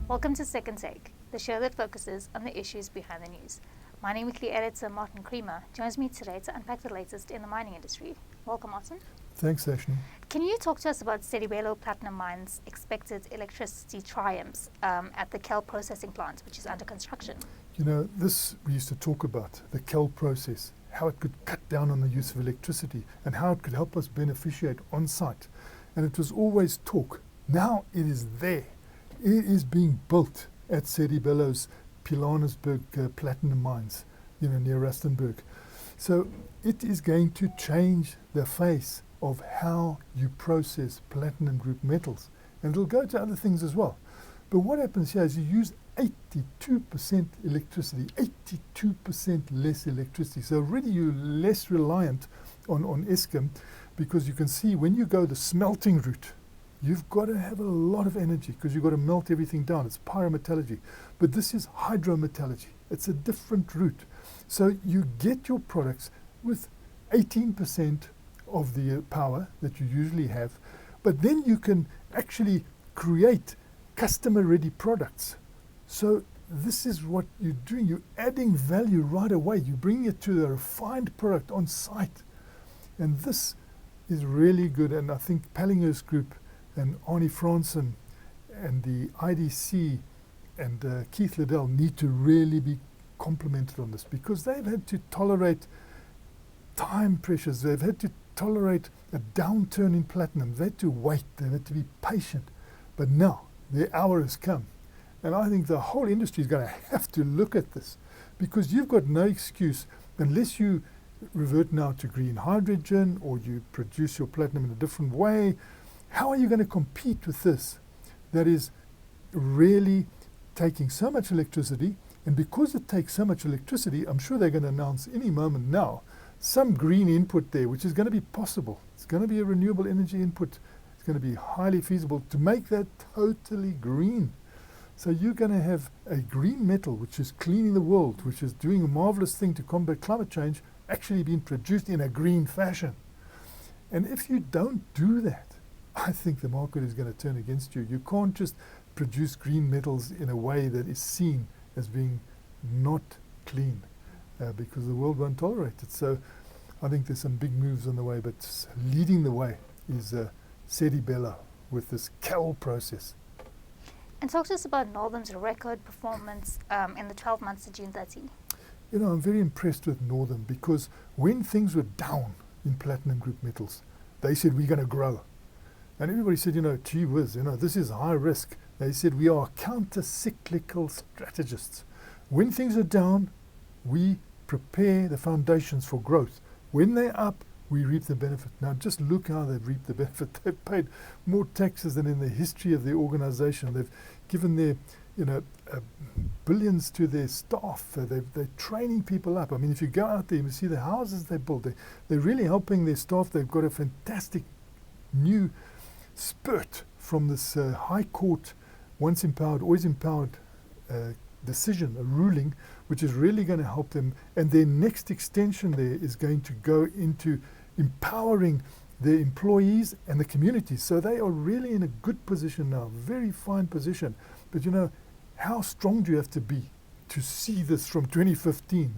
Welcome to Second Take, the show that focuses on the issues behind the news. Mining Weekly editor Martin Creamer joins me today to unpack the latest in the mining industry. Welcome, Martin. Thanks, Ashley. Can you talk to us about Sedibelo Platinum Mines' expected electricity triumphs at the Kell processing plant, which is under construction? You know, this we used to talk about, the Kell process, how it could cut down on the use of electricity and how it could help us beneficiate on site. And it was always talk. Now it is there. It is being built at Sedibelo's Pilanesberg Platinum Mines, near Rustenburg. So it is going to change the face of how you process platinum group metals. And it'll go to other things as well. But what happens here is you use 82% electricity, 82% less electricity. So already you're less reliant on Eskom, because you can see when you go the smelting route, you've got to have a lot of energy because you've got to melt everything down. It's pyrometallurgy. But this is hydrometallurgy. It's a different route. So you get your products with 18% of the power that you usually have, but then you can actually create customer-ready products. So this is what you're doing. You're adding value right away. You bring it to the refined product on site. And this is really good. And I think Pallinghurst Group and Arnie Franson and the IDC and Keith Liddell need to really be complimented on this, because they've had to tolerate time pressures. They've had to tolerate a downturn in platinum. They've had to wait. They've had to be patient. But now their hour has come. And I think the whole industry is going to have to look at this, because you've got no excuse unless you revert now to green hydrogen or you produce your platinum in a different way. How are you going to compete with this that is really taking so much electricity? And because it takes so much electricity, I'm sure they're going to announce any moment now some green input there, which is going to be possible. It's going to be a renewable energy input. It's going to be highly feasible to make that totally green. So you're going to have a green metal, which is cleaning the world, which is doing a marvelous thing to combat climate change, actually being produced in a green fashion. And if you don't do that, I think the market is going to turn against you. You can't just produce green metals in a way that is seen as being not clean, because the world won't tolerate it. So I think there's some big moves on the way, but leading the way is Sedibelo with this Kell process. And talk to us about Northam's record performance in the 12 months to June 30. You know, I'm very impressed with Northam, because when things were down in platinum group metals, they said, we're going to grow. And everybody said, gee whiz, this is high risk. They said, we are counter-cyclical strategists. When things are down, we prepare the foundations for growth. When they're up, we reap the benefit. Now just look how they've reaped the benefit. They've paid more taxes than in the history of the organization. They've given their billions to their staff. They're training people up. I mean, if you go out there, you see the houses they built. They're really helping their staff. They've got a fantastic new spurt from this High Court, once empowered, always empowered decision, a ruling, which is really going to help them. And their next extension there is going to go into empowering their employees and the community. So they are really in a good position now, very fine position. But how strong do you have to be to see this from 2015,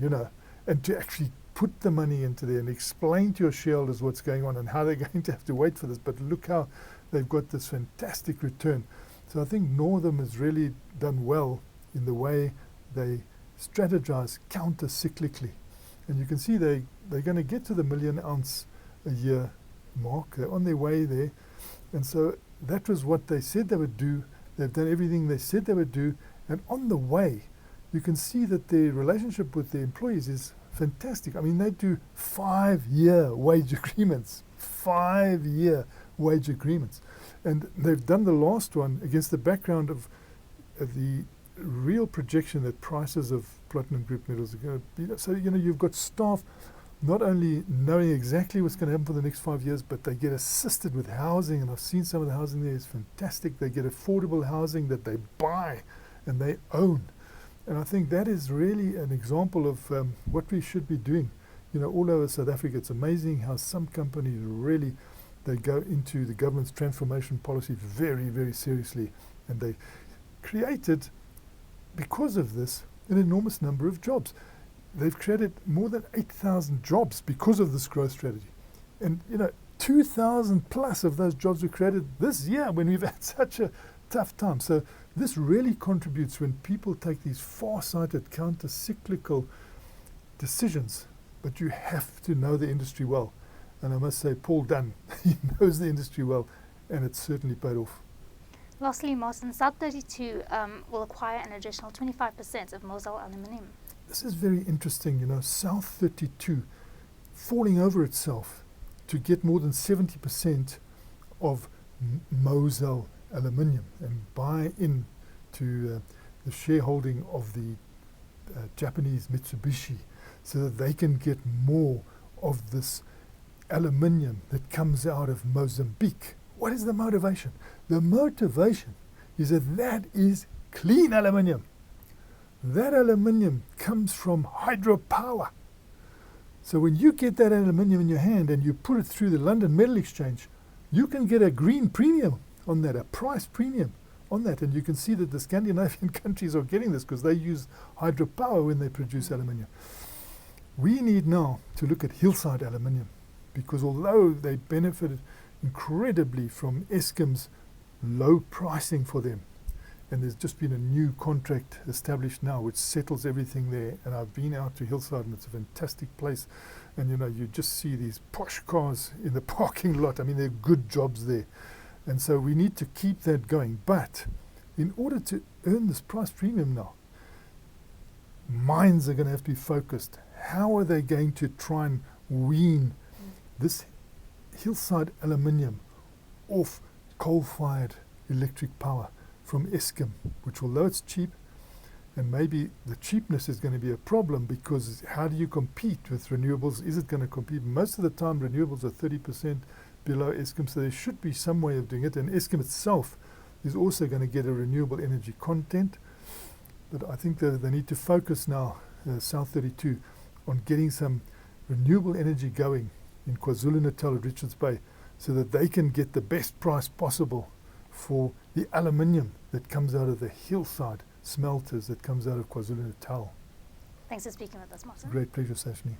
and to actually put the money into there and explain to your shareholders what's going on and how they're going to have to wait for this. But look how they've got this fantastic return. So I think Northam has really done well in the way they strategize counter-cyclically. And you can see they're going to get to the 1 million ounce a year mark. They're on their way there. And so that was what they said they would do. They've done everything they said they would do. And on the way, you can see that their relationship with their employees is fantastic. I mean, they do 5-year wage agreements. 5-year wage agreements. And they've done the last one against the background of the real projection that prices of platinum group metals are going to be. So, you've got staff not only knowing exactly what's going to happen for the next 5 years, but they get assisted with housing. And I've seen some of the housing there is fantastic. They get affordable housing that they buy and they own. And I think that is really an example of what we should be doing. All over South Africa, it's amazing how some companies really, they go into the government's transformation policy very, very seriously. And they created, because of this, an enormous number of jobs. They've created more than 8,000 jobs because of this growth strategy. And, 2,000 plus of those jobs were created this year when we've had such a tough time. So this really contributes when people take these far-sighted, counter-cyclical decisions. But you have to know the industry well. And I must say, Paul Dunn, he knows the industry well, and it's certainly paid off. Lastly, Martin, South32 will acquire an additional 25% of Mozal Aluminum. This is very interesting, South32 falling over itself to get more than 70% of Mozal Aluminum and buy in to the shareholding of the Japanese Mitsubishi so that they can get more of this aluminium that comes out of Mozambique. What is the motivation? The motivation is that is clean aluminium. That aluminium comes from hydropower. So when you get that aluminium in your hand and you put it through the London Metal Exchange, you can get a green premium on that, a price premium on that. And you can see that the Scandinavian countries are getting this because they use hydropower when they produce aluminium. We need now to look at Hillside Aluminium, because although they benefited incredibly from Eskom's low pricing for them, and there's just been a new contract established now which settles everything there, and I've been out to Hillside and it's a fantastic place, and you just see these posh cars in the parking lot. I mean, there are good jobs there, and so we need to keep that going. But in order to earn this price premium now, mines are going to have to be focused. How are they going to try and wean this Hillside aluminium off coal-fired electric power from Eskom, which, although it's cheap, and maybe the cheapness is going to be a problem, because how do you compete with renewables? Is it going to compete? Most of the time renewables are 30% below Eskom, so there should be some way of doing it, and Eskom itself is also going to get a renewable energy content. But I think that they need to focus now, South32, on getting some renewable energy going in KwaZulu-Natal at Richards Bay, so that they can get the best price possible for the aluminium that comes out of the Hillside smelters that comes out of KwaZulu-Natal. Thanks for speaking with us, Martin. Great pleasure, Sashni.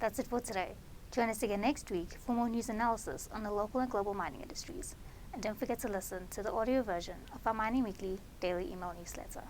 That's it for today. Join us again next week for more news analysis on the local and global mining industries. And don't forget to listen to the audio version of our Mining Weekly daily email newsletter.